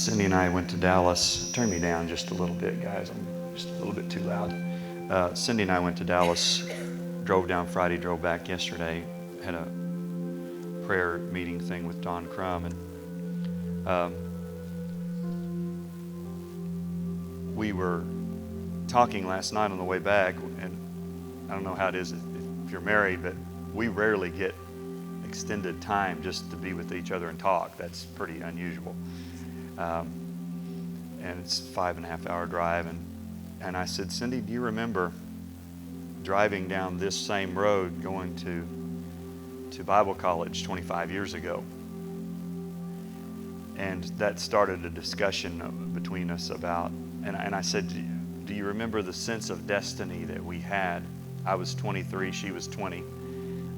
Cindy and I went to Dallas. Turn me down just a little bit, guys. I'm just a little bit too loud. Cindy and I went to Dallas, drove down Friday, drove back yesterday, had a prayer meeting thing with Don Crum, and we were talking last night on the way back, and I don't know how it is if you're married, but we rarely get extended time just to be with each other and talk. That's pretty unusual. And it's a 5.5 hour drive, and I said, Cindy, do you remember driving down this same road going to Bible college 25 years ago? And that started a discussion between us about, and I said, do you remember the sense of destiny that we had? I was 23, she was 20.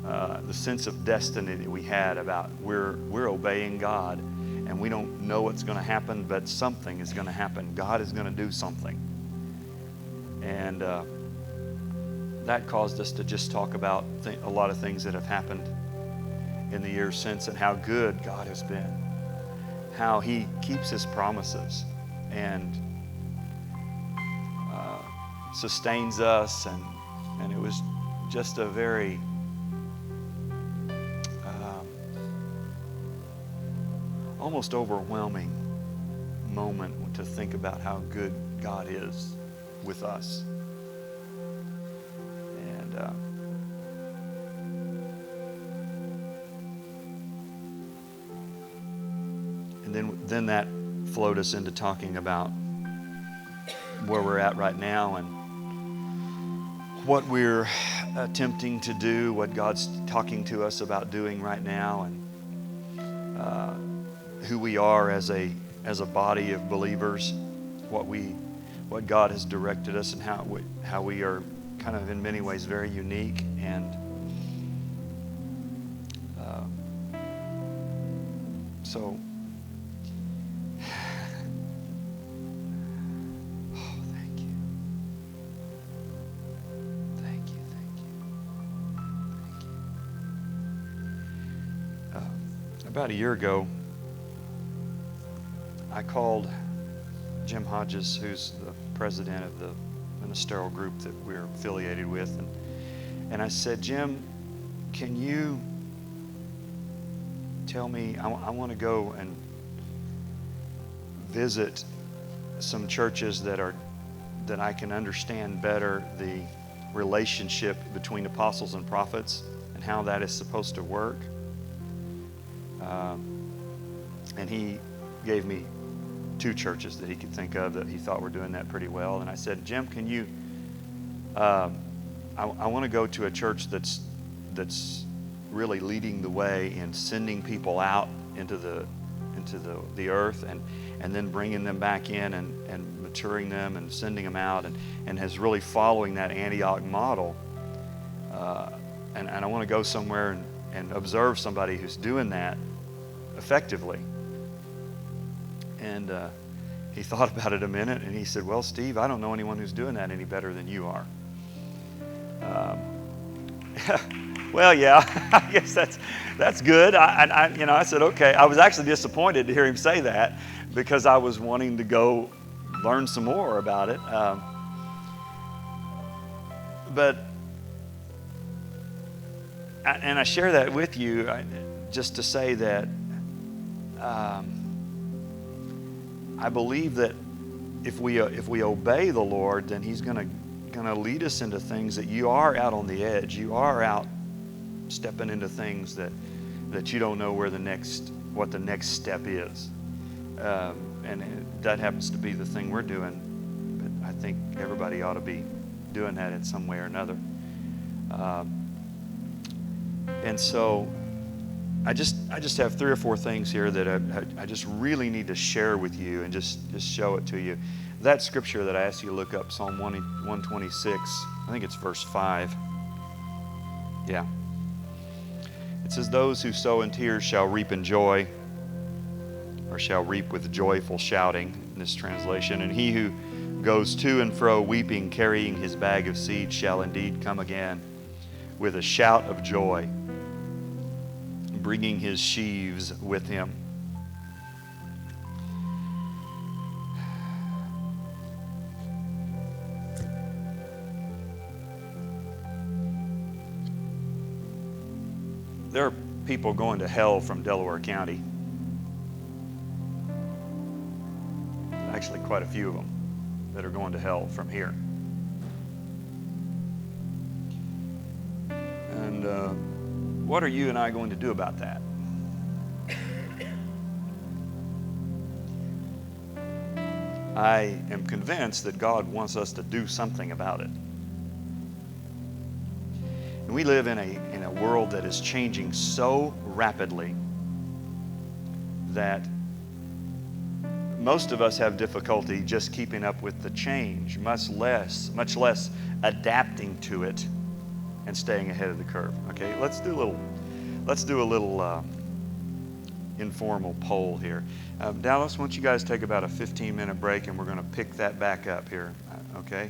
The sense of destiny that we had about we're obeying God, and we don't know what's going to happen, but something is going to happen. God is going to do something. And that caused us to just talk about a lot of things that have happened in the years since, and how good God has been, how He keeps His promises and sustains us, and it was just a very almost overwhelming moment to think about how good God is with us. And then that flowed us into talking about where we're at right now and what we're attempting to do, what God's talking to us about doing right now, and who we are as a body of believers, what God has directed us, and how we are kind of in many ways very unique. And so thank you. About a year ago, I called Jim Hodges, who's the president of the ministerial group that we're affiliated with, and I said, Jim, can you tell me, I want to go and visit some churches that I can understand better the relationship between apostles and prophets and how that is supposed to work. And he gave me 2 churches that he could think of that he thought were doing that pretty well. And I said, Jim, can you, I want to go to a church that's really leading the way in sending people out into the earth and then bringing them back in and maturing them and sending them out and is really following that Antioch model. And I want to go somewhere and observe somebody who's doing that effectively. And he thought about it a minute, and he said, well, Steve, I don't know anyone who's doing that any better than you are. Well, yeah, I guess that's good. I said, okay. I was actually disappointed to hear him say that, because I was wanting to go learn some more about it. But I share that with you just to say that I believe that if we obey the Lord, then He's going to lead us into things that you are out on the edge. You are out stepping into things that you don't know what the next step is. And that happens to be the thing we're doing. But I think everybody ought to be doing that in some way or another. And so I just have 3 or 4 things here that I just really need to share with you and just show it to you. That scripture that I asked you to look up, Psalm 126, I think it's verse 5. Yeah. It says, those who sow in tears shall reap in joy, or shall reap with joyful shouting, in this translation. And he who goes to and fro weeping, carrying his bag of seed, shall indeed come again with a shout of joy, bringing his sheaves with him. There are people going to hell from Delaware County. Actually, quite a few of them that are going to hell from here. And what are you and I going to do about that? I am convinced that God wants us to do something about it. And we live in a world that is changing so rapidly that most of us have difficulty just keeping up with the change, much less adapting to it and staying ahead of the curve. Okay, let's do a little informal poll here. Dallas, why don't you guys take about a 15-minute break, and we're going to pick that back up here. Okay,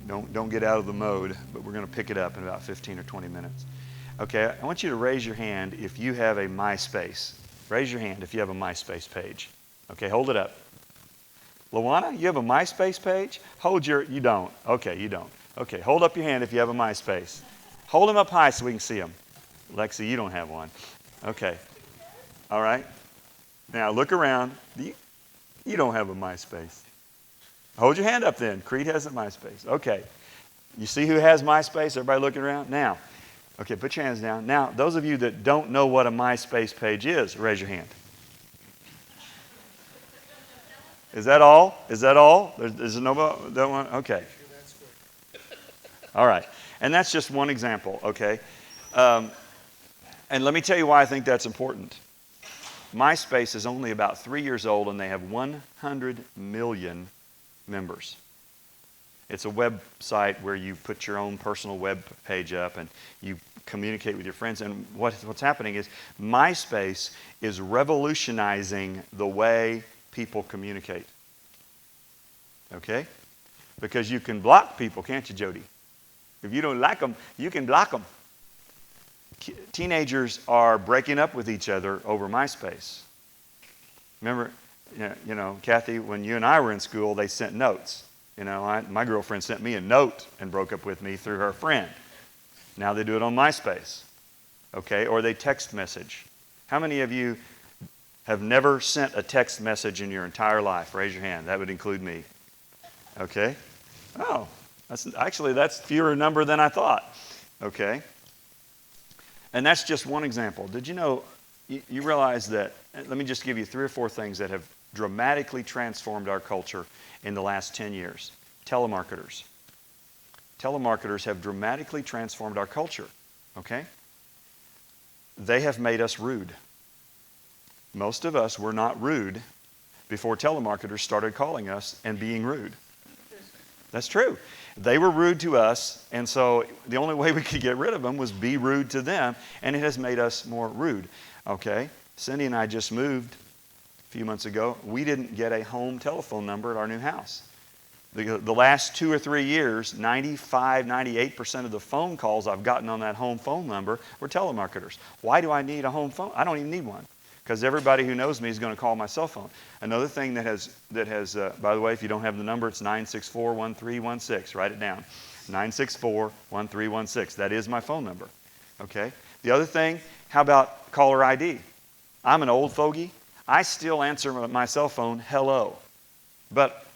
don't get out of the mode, but we're going to pick it up in about 15 or 20 minutes. Okay, I want you to raise your hand if you have a MySpace. Raise your hand if you have a MySpace page. Okay, hold it up. Luana, you have a MySpace page? You don't. Okay, you don't. Okay, hold up your hand if you have a MySpace. Hold them up high so we can see them. Lexi, you don't have one. Okay. All right. Now look around. You don't have a MySpace. Hold your hand up then. Creed has a MySpace. Okay. You see who has MySpace? Everybody looking around? Now. Okay, put your hands down. Now, those of you that don't know what a MySpace page is, raise your hand. Is that all? Is that all? There's no that one? Okay. All right. And that's just one example, okay? And let me tell you why I think that's important. MySpace is only about 3 years old, and they have 100 million members. It's a website where you put your own personal web page up and you communicate with your friends. And what's happening is MySpace is revolutionizing the way people communicate. Okay? Because you can block people, can't you, Jody? If you don't like them, you can block them. Teenagers are breaking up with each other over MySpace. Remember, Kathy, when you and I were in school, they sent notes. My girlfriend sent me a note and broke up with me through her friend. Now they do it on MySpace. Okay? Or they text message. How many of you have never sent a text message in your entire life? Raise your hand. That would include me. Okay? Oh, that's fewer number than I thought. Okay? And that's just one example. Did you know, you realize that, let me just give you 3 or 4 things that have dramatically transformed our culture in the last 10 years. Telemarketers. Telemarketers have dramatically transformed our culture. Okay? They have made us rude. Most of us were not rude before telemarketers started calling us and being rude. That's true. They were rude to us, and so the only way we could get rid of them was be rude to them, and it has made us more rude. Okay? Cindy and I just moved a few months ago. We didn't get a home telephone number at our new house. The last 2 or 3 years, 95, 98% of the phone calls I've gotten on that home phone number were telemarketers. Why do I need a home phone? I don't even need one, because everybody who knows me is going to call my cell phone. Another thing that has, by the way, if you don't have the number, it's 964-1316. Write it down. 964-1316. That is my phone number. Okay? The other thing, how about caller ID? I'm an old fogey. I still answer my cell phone, hello. But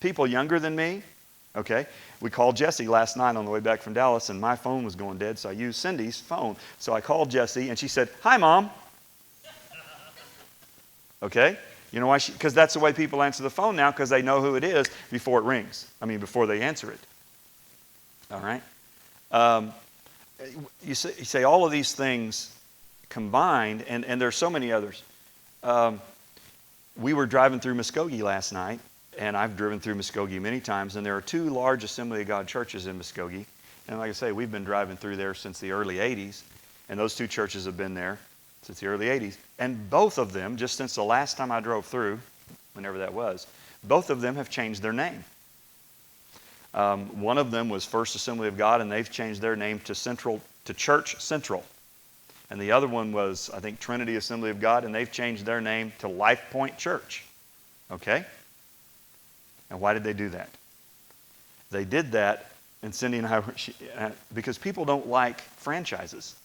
people younger than me, okay, we called Jesse last night on the way back from Dallas, and my phone was going dead, so I used Cindy's phone. So I called Jesse, and she said, "Hi, Mom." Okay? You know why? Because that's the way people answer the phone now, because they know who it is before it rings. Before they answer it. All right? You say all of these things combined, and there's so many others. We were driving through Muskogee last night, and I've driven through Muskogee many times, and there are 2 large Assembly of God churches in Muskogee. And like I say, we've been driving through there since the early 80s, and those 2 churches have been there since the early 80s. And both of them, just since the last time I drove through, whenever that was, both of them have changed their name. One of them was First Assembly of God, and they've changed their name to Church Central. And the other one was, I think, Trinity Assembly of God, and they've changed their name to Life Point Church. Okay? And why did they do that? They did that, and Cindy and I were, because people don't like franchises.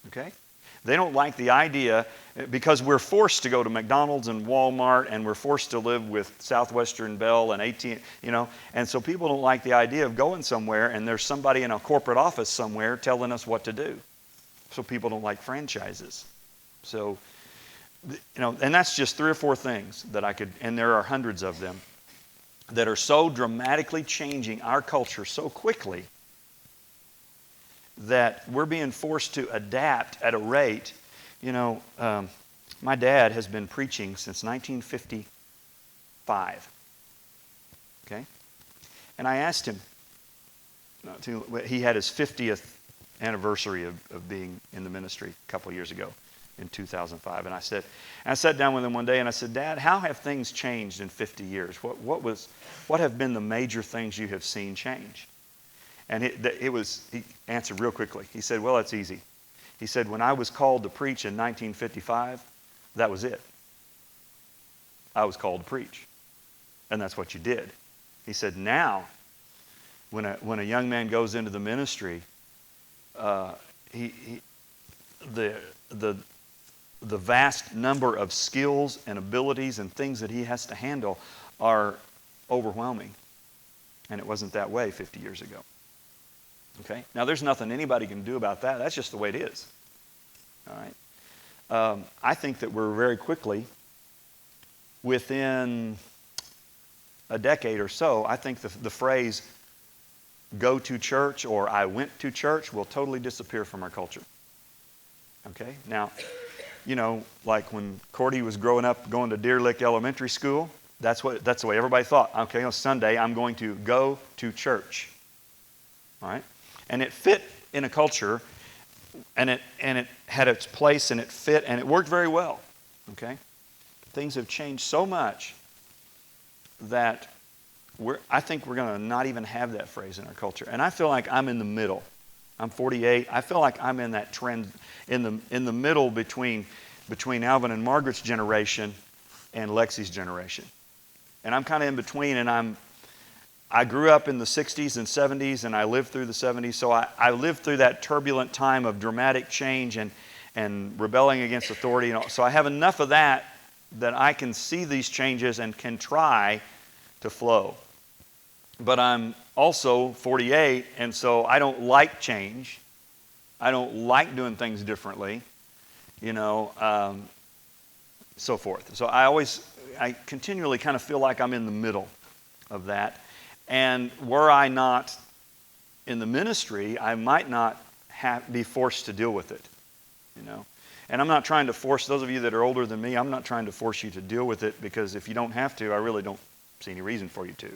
Okay? They don't like the idea, because we're forced to go to McDonald's and Walmart, and we're forced to live with Southwestern Bell and AT&T, and so people don't like the idea of going somewhere and there's somebody in a corporate office somewhere telling us what to do. So people don't like franchises. So, and that's just 3 or 4 things that I could, and there are hundreds of them, that are so dramatically changing our culture so quickly that we're being forced to adapt at a rate. My dad has been preaching since 1955. Okay? And I asked him, he had his 50th anniversary of being in the ministry a couple years ago in 2005. And I sat down with him one day and I said, Dad, how have things changed in 50 years? What have been the major things you have seen change? And he answered real quickly. He said, well, it's easy. He said, when I was called to preach in 1955, that was it. I was called to preach. And that's what you did. He said, now, when a young man goes into the ministry, the vast number of skills and abilities and things that he has to handle are overwhelming. And it wasn't that way 50 years ago. Okay? Now, there's nothing anybody can do about that. That's just the way it is. All right? I think that we're very quickly, within a decade or so, I think the phrase go to church or I went to church will totally disappear from our culture. Okay? Now, like when Cordy was growing up going to Deer Lick Elementary School, that's the way everybody thought. Okay, on Sunday, I'm going to go to church. All right? And it fit in a culture, and it had its place, and it fit, and it worked very well. Okay? Things have changed so much that I think we're going to not even have that phrase in our culture. And I feel like I'm in the middle. I'm 48. I feel like I'm in that trend in the middle between Alvin and Margaret's generation and Lexi's generation. And I'm kind of in between, and I grew up in the 60s and 70s, and I lived through the 70s, so I lived through that turbulent time of dramatic change and rebelling against authority. So I have enough of that I can see these changes and can try to flow. But I'm also 48, and so I don't like change. I don't like doing things differently, so forth. So I continually kind of feel like I'm in the middle of that. And were I not in the ministry, I might not be forced to deal with it, And I'm not trying to force, those of you that are older than me, I'm not trying to force you to deal with it, because if you don't have to, I really don't see any reason for you to.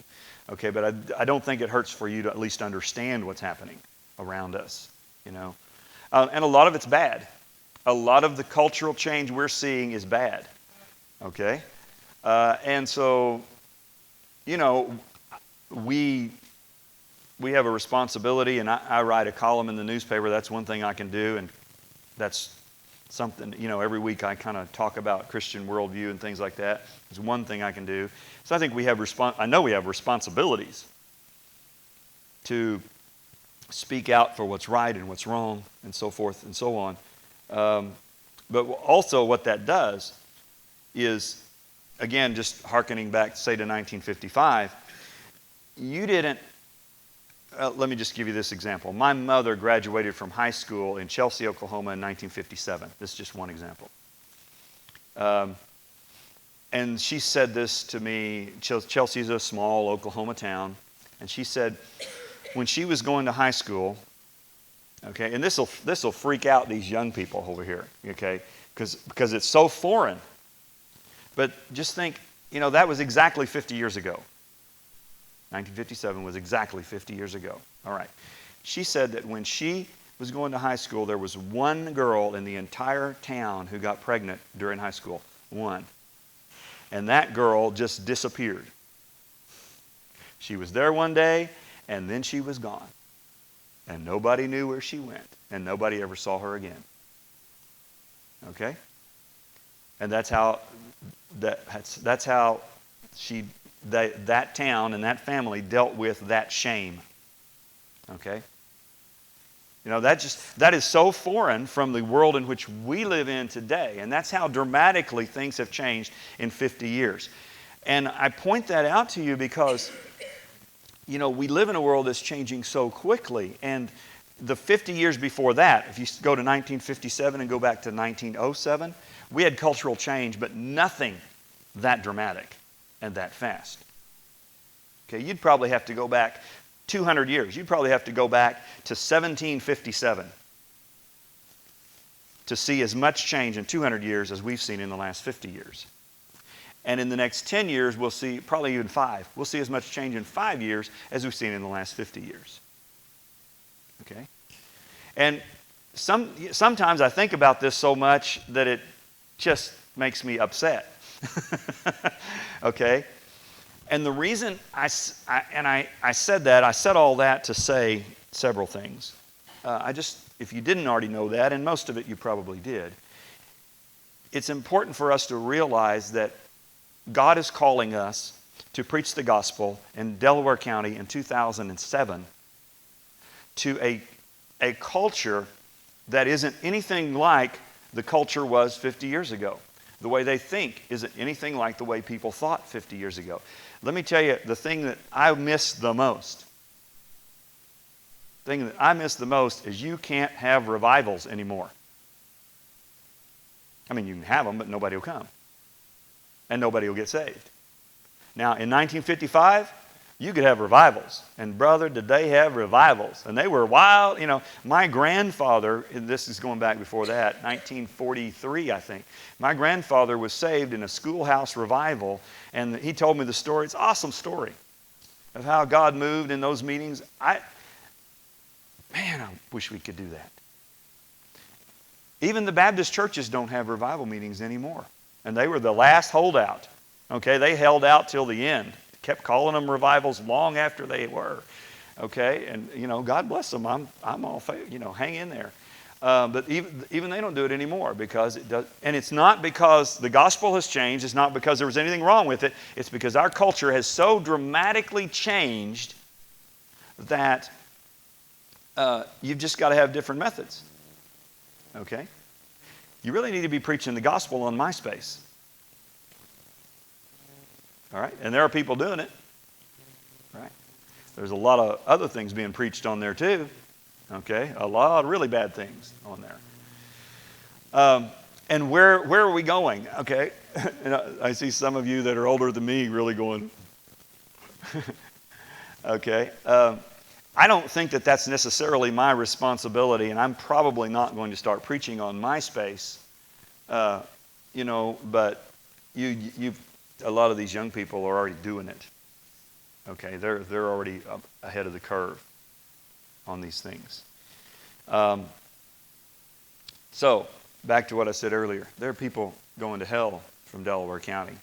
Okay, but I don't think it hurts for you to at least understand what's happening around us, And a lot of it's bad. A lot of the cultural change we're seeing is bad. Okay? And so, we have a responsibility, and I write a column in the newspaper. That's one thing I can do, and that's something, every week I kind of talk about Christian worldview and things like that. It's one thing I can do. So I think I know we have responsibilities to speak out for what's right and what's wrong and so forth and so on. But also what that does is, again, just hearkening back, say, to 1955, you didn't, let me just give you this example. My mother graduated from high school in Chelsea, Oklahoma in 1957. This is just one example. And she said this to me. Chelsea's a small Oklahoma town. And she said when she was going to high school, okay, and this will freak out these young people over here, okay, because it's so foreign. But just think, that was exactly 50 years ago. 1957 was exactly 50 years ago. All right. She said that when she was going to high school, there was one girl in the entire town who got pregnant during high school. One. And that girl just disappeared. She was there one day, and then she was gone. And nobody knew where she went, and nobody ever saw her again. Okay? And that's how that town and that family dealt with that shame. Okay? That is so foreign from the world in which we live in today. And that's how dramatically things have changed in 50 years. And I point that out to you because, we live in a world that's changing so quickly. And the 50 years before that, if you go to 1957 and go back to 1907, we had cultural change, but nothing that dramatic and that fast. Okay, you'd probably have to go back 200 years. You'd probably have to go back to 1757 to see as much change in 200 years as we've seen in the last 50 years. And in the next 10 years, we'll see, probably even 5, we'll see as much change in 5 years as we've seen in the last 50 years. Okay? And sometimes I think about this so much that it just makes me upset. Okay? And the reason I said all that to say several things. If you didn't already know that, and most of it you probably did, it's important for us to realize that God is calling us to preach the gospel in Delaware County in 2007 to a culture that isn't anything like the culture was 50 years ago. The way they think isn't anything like the way people thought 50 years ago. Let me tell you the thing that I miss the most. The thing that I miss the most is you can't have revivals anymore. I mean, you can have them, but nobody will come. And nobody will get saved. Now, in 1955, you could have revivals. And brother, did they have revivals. And they were wild. My grandfather, and this is going back before that, 1943, I think. My grandfather was saved in a schoolhouse revival. And he told me the story. It's an awesome story of how God moved in those meetings. I wish we could do that. Even the Baptist churches don't have revival meetings anymore. And they were the last holdout. Okay, they held out till the end. Kept calling them revivals long after they were. Okay, and God bless them. I'm all hang in there. But even they don't do it anymore because it does. And it's not because the gospel has changed. It's not because there was anything wrong with it. It's because our culture has so dramatically changed that you've just got to have different methods. Okay, you really need to be preaching the gospel on MySpace. All right, and there are people doing it. Right, there's a lot of other things being preached on there too. Okay, a lot of really bad things on there. And where are we going? Okay, and I see some of you that are older than me really going. Okay, I don't think that that's necessarily my responsibility, and I'm probably not going to start preaching on MySpace. But a lot of these young people are already doing it. Okay, they're already up ahead of the curve on these things. So, back to what I said earlier. There are people going to hell from Delaware County.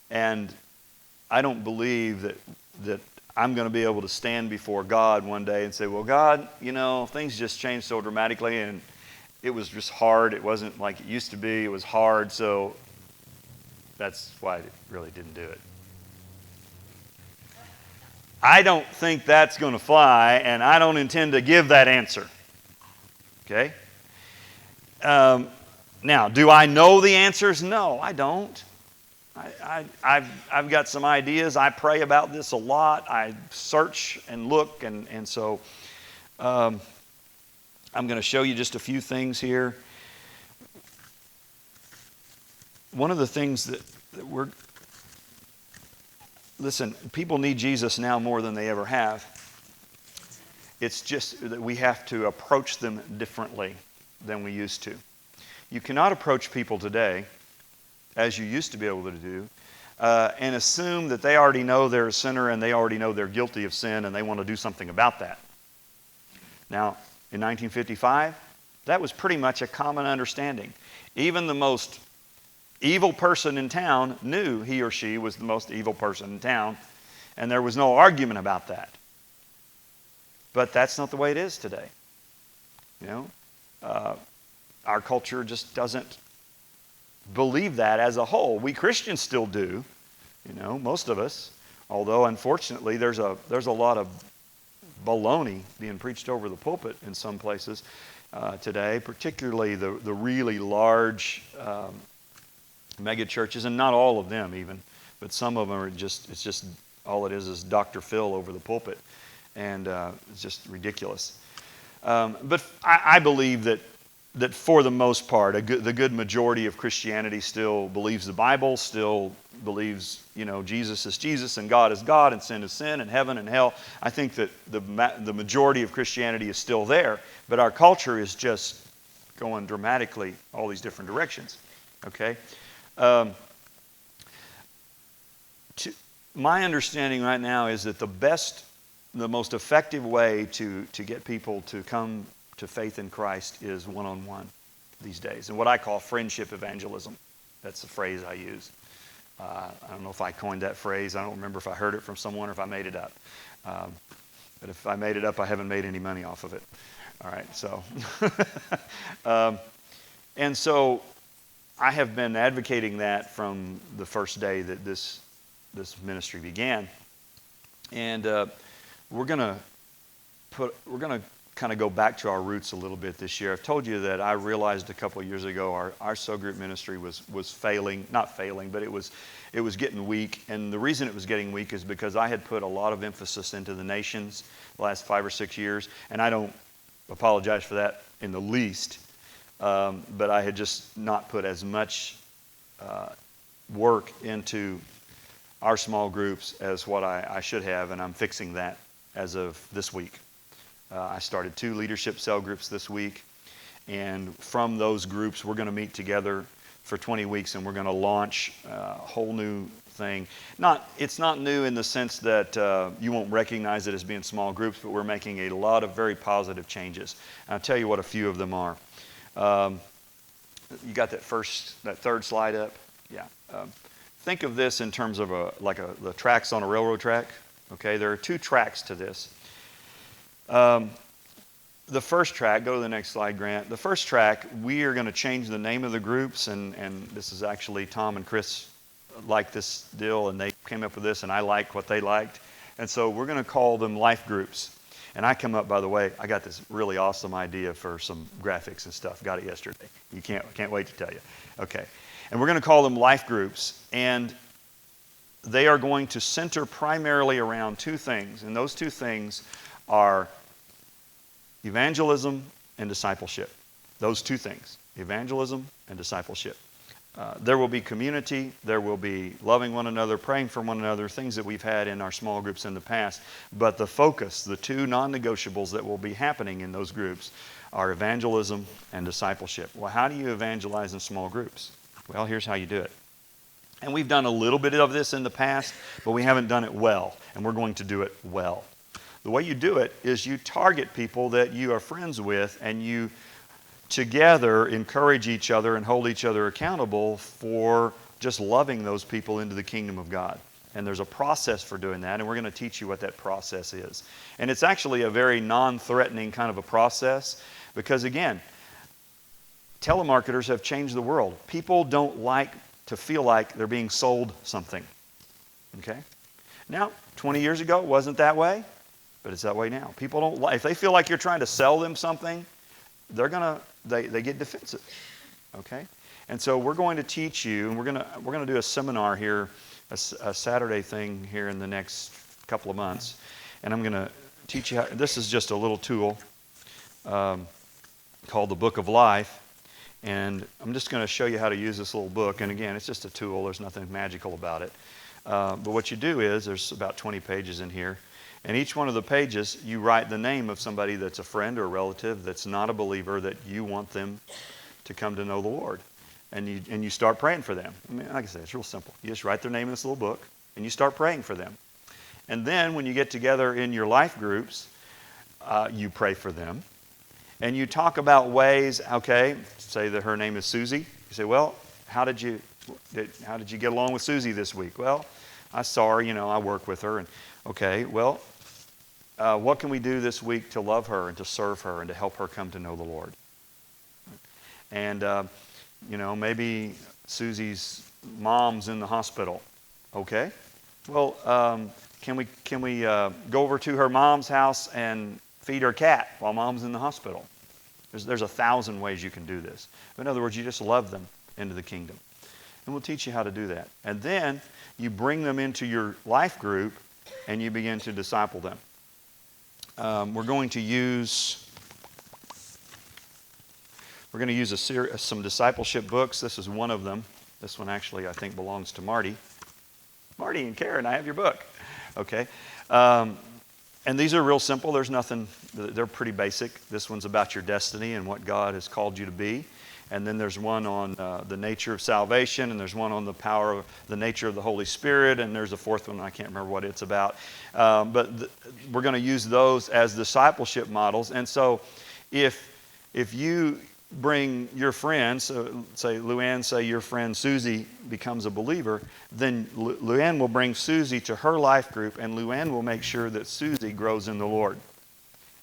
And I don't believe that I'm going to be able to stand before God one day and say, well, God, things just changed so dramatically and it was just hard. It wasn't like it used to be. It was hard, so that's why I really didn't do it. I don't think that's going to fly, and I don't intend to give that answer. Okay? Now, do I know the answers? No, I don't. I've got some ideas. I pray about this a lot. I search and look, and so I'm going to show you just a few things here. One of the things that listen, people need Jesus now more than they ever have. It's just that we have to approach them differently than we used to. You cannot approach people today, as you used to be able to do, and assume that they already know they're a sinner and they already know they're guilty of sin and they want to do something about that. Now, in 1955, that was pretty much a common understanding. Even the most evil person in town knew he or she was the most evil person in town, and there was no argument about that. But that's not the way it is today. Our culture just doesn't believe that as a whole. We Christians still do, most of us. Although unfortunately, there's a lot of baloney being preached over the pulpit in some places today, particularly the really large mega churches, and not all of them even, but some of them are it's just all it is Dr. Phil over the pulpit, and it's just ridiculous. But I believe that for the most part, the good majority of Christianity still believes the Bible, still believes, Jesus is Jesus and God is God and sin is sin and heaven and hell. I think that the majority of Christianity is still there, but our culture is just going dramatically all these different directions. Okay? My understanding right now is that the most effective way to get people to come to faith in Christ is one-on-one these days, and what I call friendship evangelism. That's the phrase I use. I don't know if I coined that phrase. I don't remember if I heard it from someone or if I made it up. But if I made it up, I haven't made any money off of it. All right, so. And so I have been advocating that from the first day that this ministry began. And we're going to kind of go back to our roots a little bit this year. I've told you that I realized a couple of years ago our cell group ministry was failing, not failing, but it was getting weak. And the reason it was getting weak is because I had put a lot of emphasis into the nations the last 5 or 6 years, and I don't apologize for that in the least, but I had just not put as much work into our small groups as what I should have, and I'm fixing that as of this week. I started 2 leadership cell groups this week, and from those groups we're going to meet together for 20 weeks and we're going to launch a whole new thing. It's not new in the sense that you won't recognize it as being small groups, but we're making a lot of very positive changes. And I'll tell you what a few of them are. You got that third slide up? Yeah. Think of this in terms of the tracks on a railroad track. Okay, there are 2 tracks to this. The first track, go to the next slide, Grant. The first track, we are going to change the name of the groups, and this is actually Tom and Chris like this deal, and they came up with this, and I like what they liked. And so we're going to call them life groups. And I come up, by the way, I got this really awesome idea for some graphics and stuff. Got it yesterday. You can't wait to tell you. Okay. And we're going to call them life groups, and they are going to center primarily around 2 things, and those 2 things are evangelism and discipleship. Those 2 things, evangelism and discipleship. There will be community, there will be loving one another, praying for one another, things that we've had in our small groups in the past. But the focus, the 2 non-negotiables that will be happening in those groups are evangelism and discipleship. Well, how do you evangelize in small groups? Well, here's how you do it. And we've done a little bit of this in the past, but we haven't done it well, and we're going to do it well. The way you do it is you target people that you are friends with, and you together encourage each other and hold each other accountable for just loving those people into the kingdom of God. And there's a process for doing that, and we're going to teach you what that process is. And it's actually a very non-threatening kind of a process because, again, telemarketers have changed the world. People don't like to feel like they're being sold something. Okay? Now, 20 years ago, it wasn't that way. But it's that way now. People don't like, if they feel like you're trying to sell them something, they get defensive. Okay? And so we're going to teach you, and we're going to do a seminar here, a Saturday thing here in the next couple of months. And I'm going to teach you how, this is just a little tool called the Book of Life. And I'm just going to show you how to use this little book. And again, it's just a tool. There's nothing magical about it. But what you do is, there's about 20 pages in here. And each one of the pages, you write the name of somebody that's a friend or a relative that's not a believer that you want them to come to know the Lord. And you start praying for them. I mean, like I said, it's real simple. You just write their name in this little book, and you start praying for them. And then when you get together in your life groups, you pray for them. And you talk about ways, okay, say that her name is Susie. You say, well, how did you get along with Susie this week? Well, I saw her, I work with her. And okay, well, what can we do this week to love her and to serve her and to help her come to know the Lord? And, maybe Susie's mom's in the hospital. Okay, well, Can we go over to her mom's house and feed her cat while mom's in the hospital? There's 1,000 ways you can do this. In other words, you just love them into the kingdom. And we'll teach you how to do that. And then you bring them into your life group and you begin to disciple them. We're going to use some discipleship books. This is one of them. This one actually I think belongs to Marty. Marty and Karen, I have your book. Okay. And these are real simple. There's nothing, they're pretty basic. This one's about your destiny and what God has called you to be. And then there's one on the nature of salvation, and there's one on the power of the nature of the Holy Spirit, and there's a fourth one, I can't remember what it's about. But we're going to use those as discipleship models. And so if you bring your friends, so say Luann, say your friend Susie becomes a believer, then Luann will bring Susie to her life group, and Luann will make sure that Susie grows in the Lord.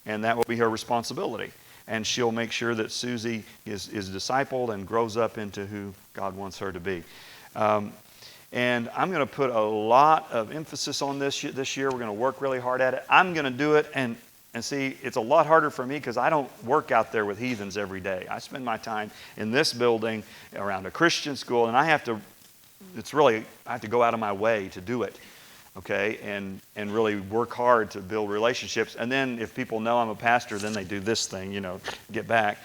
And that will be her responsibility. And she'll make sure that Susie is discipled and grows up into who God wants her to be. And I'm going to put a lot of emphasis on this year. We're going to work really hard at it. I'm going to do it, and see, it's a lot harder for me because I don't work out there with heathens every day. I spend my time in this building around a Christian school, and I have to go out of my way to do it. Okay, and really work hard to build relationships. And then if people know I'm a pastor, then they do this thing, get back.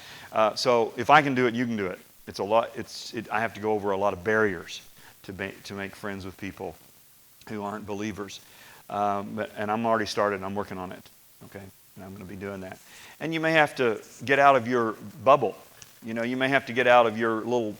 So if I can do it, you can do it. It's a lot. I have to go over a lot of barriers to make friends with people who aren't believers. And I'm already started. I'm working on it. Okay, and I'm going to be doing that. And you may have to get out of your bubble. You may have to get out of your little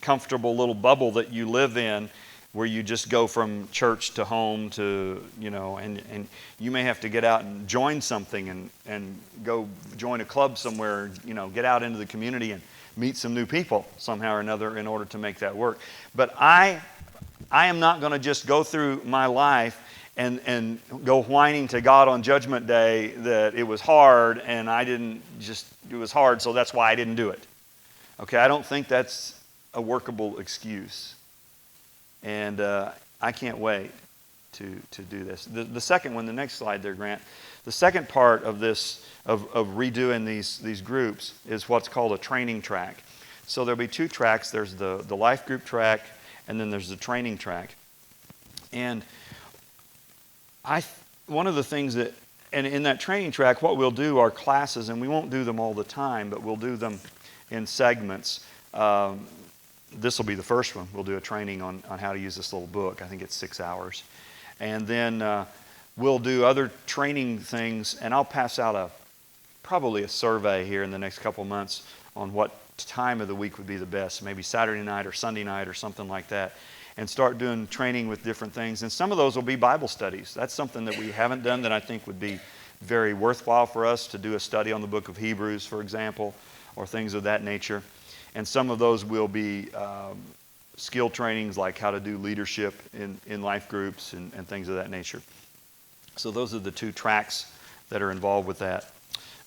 comfortable little bubble that you live in, where you just go from church to home to, and you may have to get out and join something and go join a club somewhere, get out into the community and meet some new people somehow or another in order to make that work. But I am not going to just go through my life and go whining to God on Judgment Day that it was hard and it was hard, so that's why I didn't do it. Okay, I don't think that's a workable excuse. And I can't wait to do this. The second one, the next slide there, Grant. The second part of this, of redoing these groups, is what's called a training track. So there'll be two tracks. There's the life group track, and then there's the training track. And one of the things that, and in that training track, what we'll do are classes, and we won't do them all the time, but we'll do them in segments. This will be the first one. We'll do a training on how to use this little book. I think it's 6 hours. And then we'll do other training things, and I'll pass out probably a survey here in the next couple months on what time of the week would be the best, maybe Saturday night or Sunday night or something like that, and start doing training with different things. And some of those will be Bible studies. That's something that we haven't done that I think would be very worthwhile for us to do a study on the book of Hebrews, for example, or things of that nature. And some of those will be skill trainings like how to do leadership in life groups and things of that nature. So those are the two tracks that are involved with that.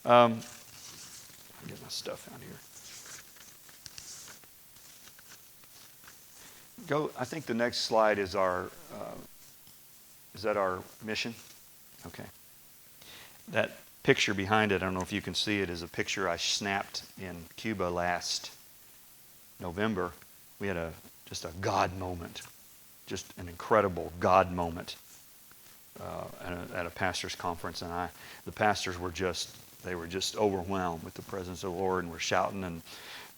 I'll get my stuff out here. I think the next slide is is that our mission? Okay. That picture behind it, I don't know if you can see it, is a picture I snapped in Cuba last November. We had just a God moment, just an incredible God moment at a pastor's conference, and the pastors were just overwhelmed with the presence of the Lord, and were shouting and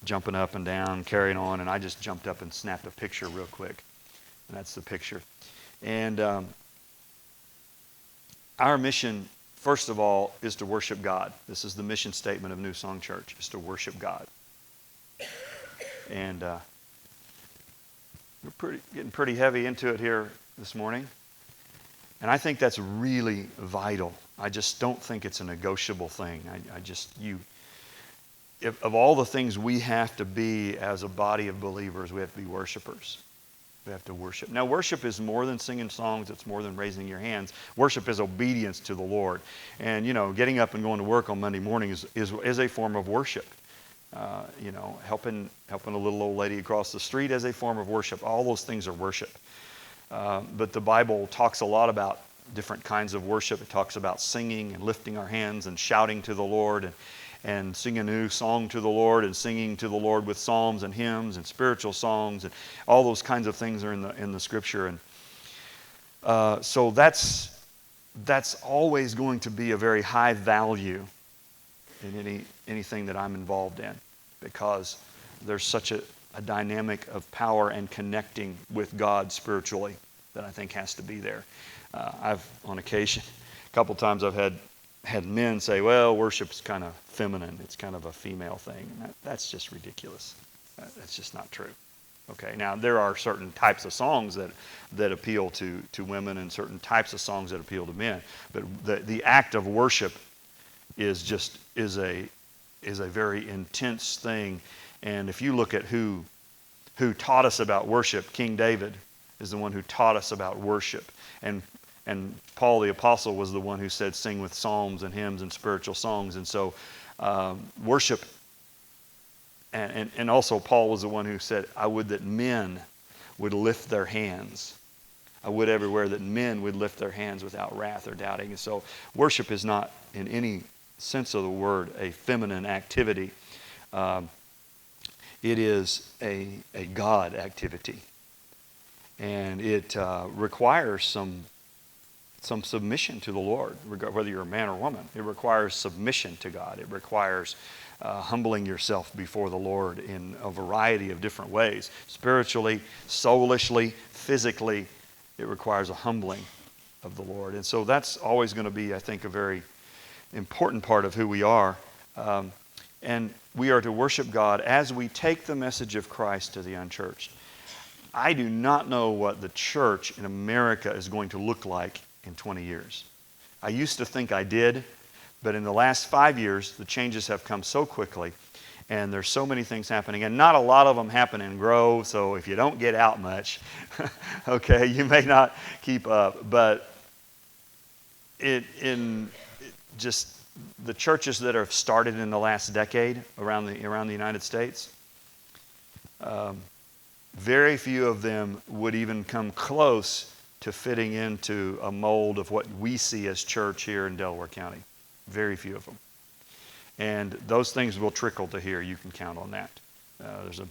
jumping up and down, carrying on, and I just jumped up and snapped a picture real quick, and that's the picture. And our mission, first of all, is to worship God. This is the mission statement of Newsong Church, is to worship God. And we're getting pretty heavy into it here this morning. And I think that's really vital. I just don't think it's a negotiable thing. Of all the things we have to be as a body of believers, we have to be worshipers. We have to worship. Now, worship is more than singing songs. It's more than raising your hands. Worship is obedience to the Lord. And, getting up and going to work on Monday morning is a form of worship. Helping a little old lady across the street as a form of worship. All those things are worship. But the Bible talks a lot about different kinds of worship. It talks about singing and lifting our hands and shouting to the Lord and singing a new song to the Lord and singing to the Lord with psalms and hymns and spiritual songs, and all those kinds of things are in the Scripture. And so that's always going to be a very high value in anything that I'm involved in, because there's such a dynamic of power and connecting with God spiritually that I think has to be there. I've, on occasion, a couple times I've had men say, well, worship's kind of feminine. It's kind of a female thing. And that's just ridiculous. That's just not true. Okay, now there are certain types of songs that appeal to women and certain types of songs that appeal to men. But the act of worship is a very intense thing. And if you look at who taught us about worship, King David is the one who taught us about worship. And Paul the Apostle was the one who said, sing with psalms and hymns and spiritual songs. And so worship, and also Paul was the one who said, I would that men would lift their hands. I would everywhere that men would lift their hands without wrath or doubting. And so worship is not, in any sense of the word, a feminine activity. It is a God activity. And it requires some submission to the Lord, whether you're a man or woman. It requires submission to God. It requires humbling yourself before the Lord in a variety of different ways. Spiritually, soulishly, physically, it requires a humbling of the Lord. And so that's always going to be, I think, a very important part of who we are. And we are to worship God as we take the message of Christ to the unchurched. I do not know what the church in America is going to look like in 20 years. I used to think I did, but in the last 5 years, the changes have come so quickly, and there's so many things happening, and not a lot of them happen in Grove, so if you don't get out much, okay, you may not keep up. But just the churches that have started in the last decade around the United States, very few of them would even come close to fitting into a mold of what we see as church here in Delaware County. Very few of them. And those things will trickle to here. You can count on that. There's a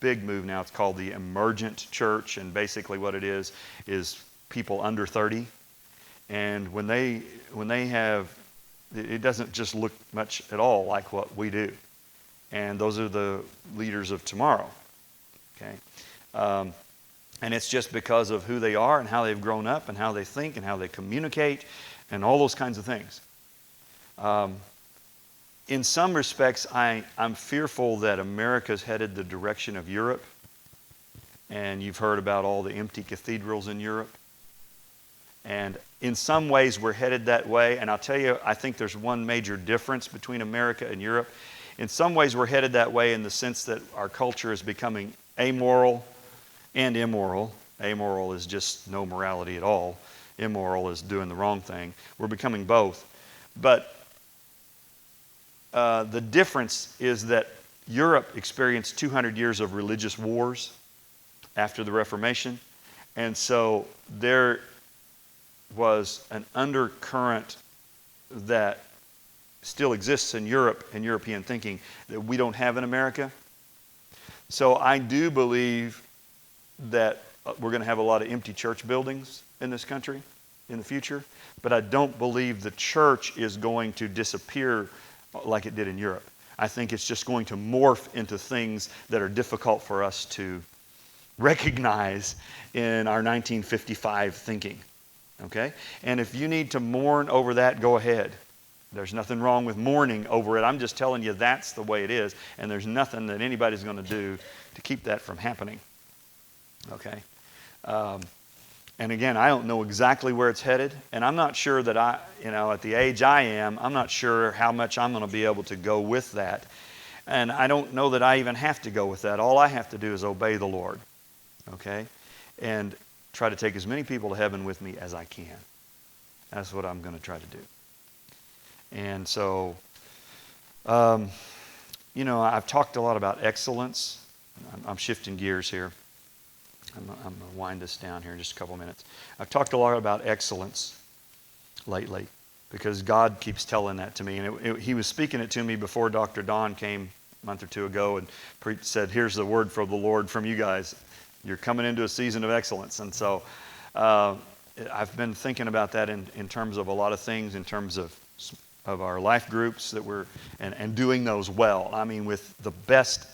big move now. It's called the emergent church, and basically what it is people under 30. And when they have, it doesn't just look much at all like what we do. And those are the leaders of tomorrow. Okay. And it's just because of who they are and how they've grown up and how they think and how they communicate and all those kinds of things. In some respects, I'm fearful that America's headed the direction of Europe. And you've heard about all the empty cathedrals in Europe. And in some ways, we're headed that way. And I'll tell you, I think there's one major difference between America and Europe. In some ways, we're headed that way in the sense that our culture is becoming amoral and immoral. Amoral is just no morality at all. Immoral is doing the wrong thing. We're becoming both. But the difference is that Europe experienced 200 years of religious wars after the Reformation. And so there was an undercurrent that still exists in Europe and European thinking that we don't have in America. So I do believe that we're going to have a lot of empty church buildings in this country in the future, but I don't believe the church is going to disappear like it did in Europe. I think it's just going to morph into things that are difficult for us to recognize in our 1955 thinking. Okay? And if you need to mourn over that, go ahead. There's nothing wrong with mourning over it. I'm just telling you that's the way it is, and there's nothing that anybody's going to do to keep that from happening. Okay? And again, I don't know exactly where it's headed, and I'm not sure that at the age I am, I'm not sure how much I'm going to be able to go with that. And I don't know that I even have to go with that. All I have to do is obey the Lord. Okay? And try to take as many people to heaven with me as I can. That's what I'm going to try to do. And so, I've talked a lot about excellence. I'm shifting gears here. I'm going to wind this down here in just a couple minutes. I've talked a lot about excellence lately, because God keeps telling that to me. And he was speaking it to me before Dr. Don came a month or two ago and said, here's the word from the Lord from you guys. You're coming into a season of excellence. And so I've been thinking about that in terms of a lot of things, in terms of our life groups that we're, and doing those well. I mean, with the best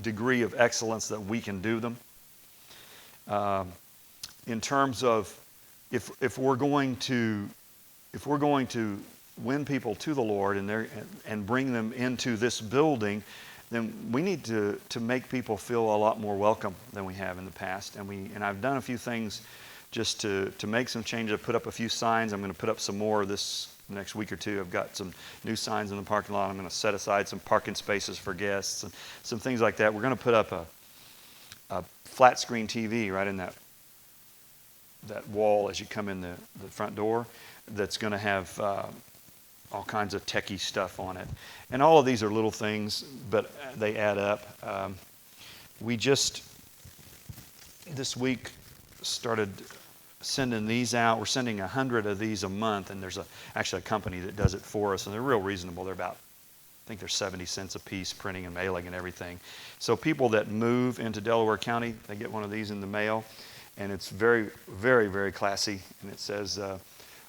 degree of excellence that we can do them. In terms of if we're going to win people to the Lord and bring them into this building, then we need to make people feel a lot more welcome than we have in the past. And I've done a few things just to make some changes. I put up a few signs. I'm going to put up some more this next week or two. I've got some new signs in the parking lot. I'm going to set aside some parking spaces for guests and some things like that. We're going to put up a flat screen TV right in that wall as you come in the front door, that's going to have all kinds of techie stuff on it. And all of these are little things, but they add up. We just this week started sending these out. We're sending 100 of these a month, and there's actually a company that does it for us, and they're real reasonable. They're about, I think they're 70 cents a piece, printing and mailing and everything. So people that move into Delaware County, they get one of these in the mail, and it's very, very, very classy. And it says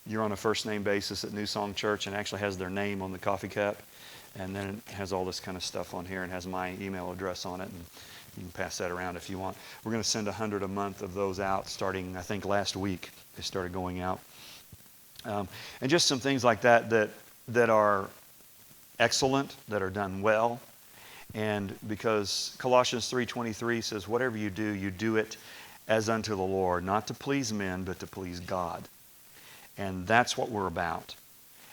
you're on a first name basis at Newsong Church, and actually has their name on the coffee cup. And then it has all this kind of stuff on here and has my email address on it. And you can pass that around if you want. We're going to send 100 a month of those out starting, I think, last week. They started going out. And just some things like that are excellent, that are done well. And because Colossians 3:23 says, whatever you do it as unto the Lord, not to please men, but to please God. And that's what we're about.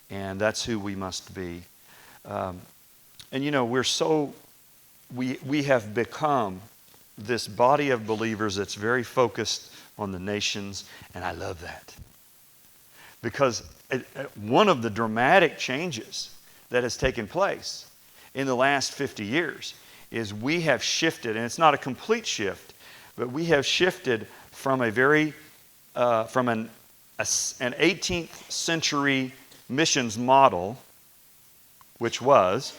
And that's who we must be. And you know, we have become this body of believers that's very focused on the nations, and I love that. Because one of the dramatic changes that has taken place in the last 50 years is we have shifted, and it's not a complete shift, but we have shifted from an 18th century missions model, which was,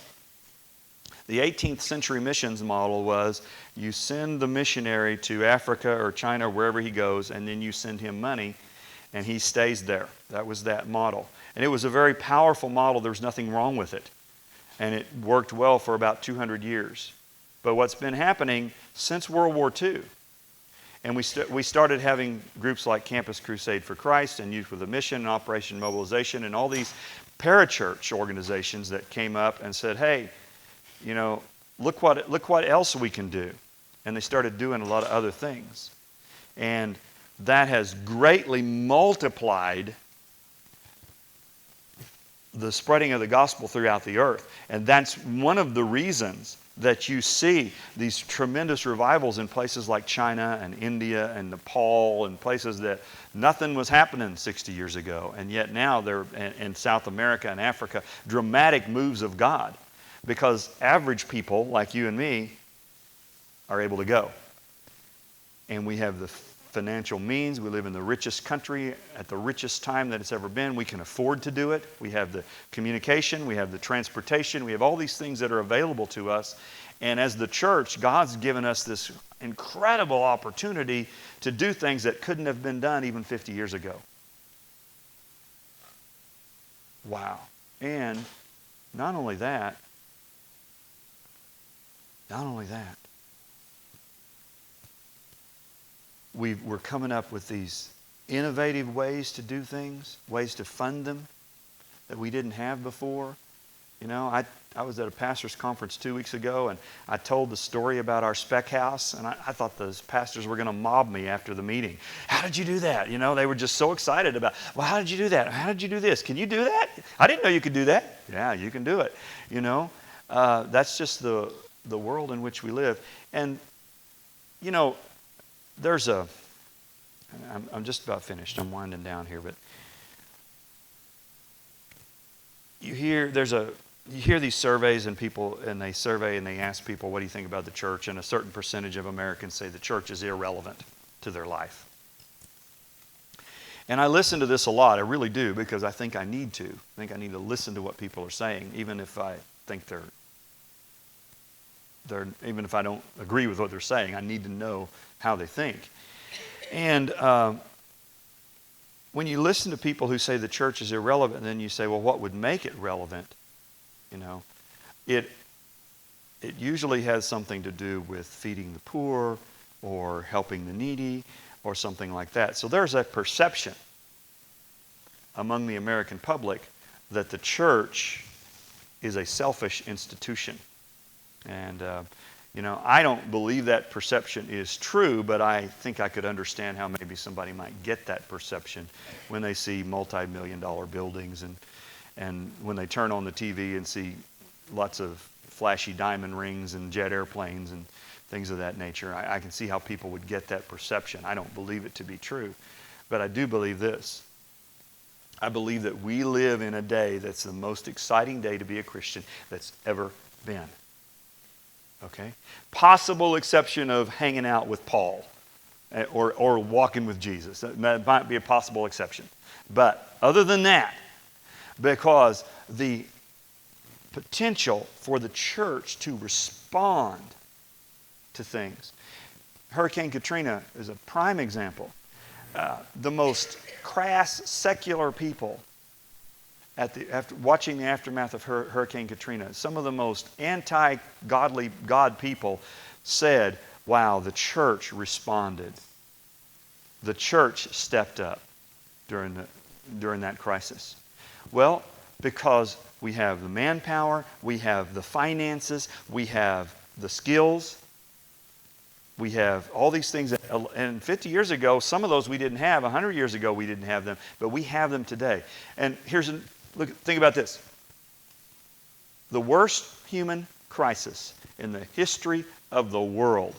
the 18th century missions model was you send the missionary to Africa or China, or wherever he goes, and then you send him money, and he stays there. That was that model. And it was a very powerful model. There was nothing wrong with it. And it worked well for about 200 years. But what's been happening since World War II, and we started having groups like Campus Crusade for Christ and Youth with a Mission and Operation Mobilization and all these parachurch organizations that came up and said, hey, you know, look what else we can do. And they started doing a lot of other things. And that has greatly multiplied the spreading of the gospel throughout the earth. And that's one of the reasons that you see these tremendous revivals in places like China and India and Nepal and places that nothing was happening 60 years ago. And yet now they're in South America and Africa, dramatic moves of God. Because average people like you and me are able to go. And we have the financial means. We live in the richest country at the richest time that it's ever been. We can afford to do it. We have the communication. We have the transportation. We have all these things that are available to us. And as the church, God's given us this incredible opportunity to do things that couldn't have been done even 50 years ago. Wow. And not only that, we're coming up with these innovative ways to do things, ways to fund them that we didn't have before. You know, I was at a pastor's conference 2 weeks ago, and I told the story about our spec house, and I thought those pastors were going to mob me after the meeting. How did you do that? You know, they were just so excited about, well, how did you do that? How did you do this? Can you do that? I didn't know you could do that. Yeah, you can do it. You know, that's just the world in which we live. And, you know, I'm just about finished. I'm winding down here, but you hear these surveys and they survey and they ask people, what do you think about the church? And a certain percentage of Americans say the church is irrelevant to their life. And I listen to this a lot. I really do, because I think I need to. I think I need to listen to what people are saying, even if I think even if I don't agree with what they're saying. I need to know how they think. And when you listen to people who say the church is irrelevant, then you say, well, what would make it relevant? It usually has something to do with feeding the poor or helping the needy or something like that. So there's a perception among the American public that the church is a selfish institution. And, I don't believe that perception is true, but I think I could understand how maybe somebody might get that perception when they see multi-million-dollar buildings and when they turn on the TV and see lots of flashy diamond rings and jet airplanes and things of that nature. I can see how people would get that perception. I don't believe it to be true. But I do believe this. I believe that we live in a day that's the most exciting day to be a Christian that's ever been. Okay? Possible exception of hanging out with Paul or walking with Jesus. That might be a possible exception. But other than that, because the potential for the church to respond to things. Hurricane Katrina is a prime example. The most crass, secular people after watching the aftermath of Hurricane Katrina, some of the most anti-godly God people said, wow, the church responded. The church stepped up during that crisis. Well, because we have the manpower, we have the finances, we have the skills, we have all these things. And 50 years ago, some of those we didn't have. 100 years ago, we didn't have them. But we have them today. And think about this. The worst human crisis in the history of the world.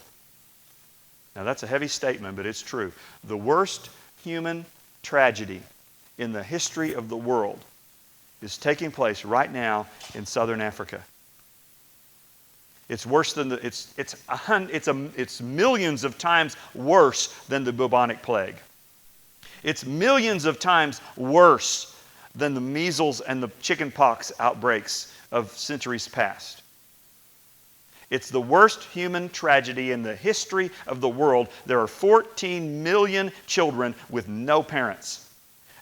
Now, that's a heavy statement, but it's true. The worst human tragedy in the history of the world is taking place right now in southern Africa. It's worse than it's millions of times worse than the bubonic plague. It's millions of times worse than the measles and the chickenpox outbreaks of centuries past. It's the worst human tragedy in the history of the world. There are 14 million children with no parents.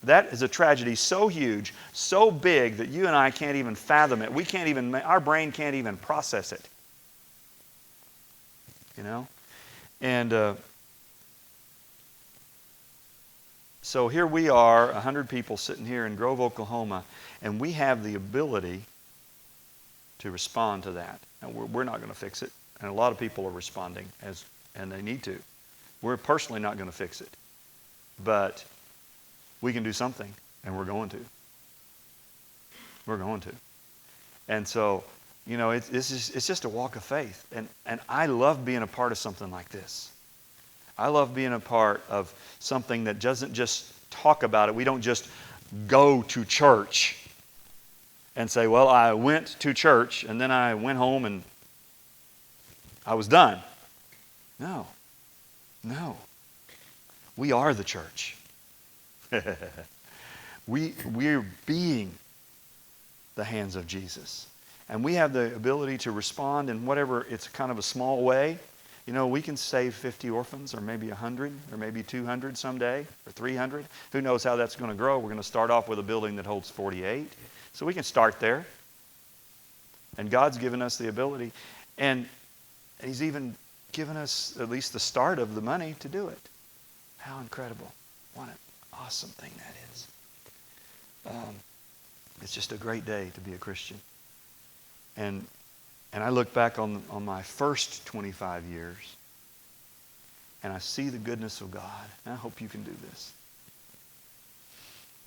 That is a tragedy so huge, so big that you and I can't even fathom it. Our brain can't even process it. And so here we are, 100 people sitting here in Grove, Oklahoma, and we have the ability to respond to that. And we're not going to fix it. And a lot of people are responding, and they need to. We're personally not going to fix it. But we can do something, and we're going to. We're going to. And so, it's just a walk of faith. And I love being a part of something like this. I love being a part of something that doesn't just talk about it. We don't just go to church and say, well, I went to church and then I went home and I was done. No. We are the church. We're being the hands of Jesus. And we have the ability to respond in whatever, it's kind of a small way. We can save 50 orphans or maybe 100 or maybe 200 someday or 300. Who knows how that's going to grow. We're going to start off with a building that holds 48. So we can start there. And God's given us the ability. And He's even given us at least the start of the money to do it. How incredible. What an awesome thing that is. It's just a great day to be a Christian. And I look back on my first 25 years, and I see the goodness of God. And I hope you can do this.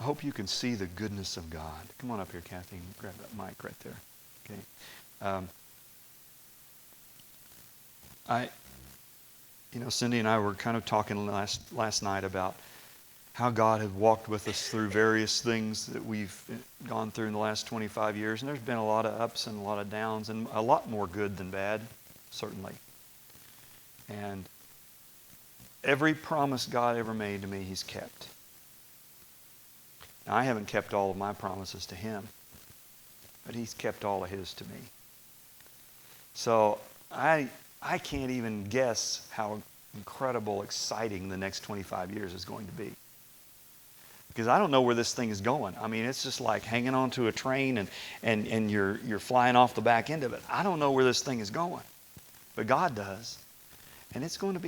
I hope you can see the goodness of God. Come on up here, Kathy, and grab that mic right there. Okay. Cindy and I were kind of talking last night about how God had walked with us through various things that we've gone through in the last 25 years. And there's been a lot of ups and a lot of downs and a lot more good than bad, certainly. And every promise God ever made to me, He's kept. Now, I haven't kept all of my promises to him, but he's kept all of his to me. So I can't even guess how incredible, exciting the next 25 years is going to be. Because I don't know where this thing is going. I mean, it's just like hanging onto a train and you're flying off the back end of it. I don't know where this thing is going, but God does. And it's going to be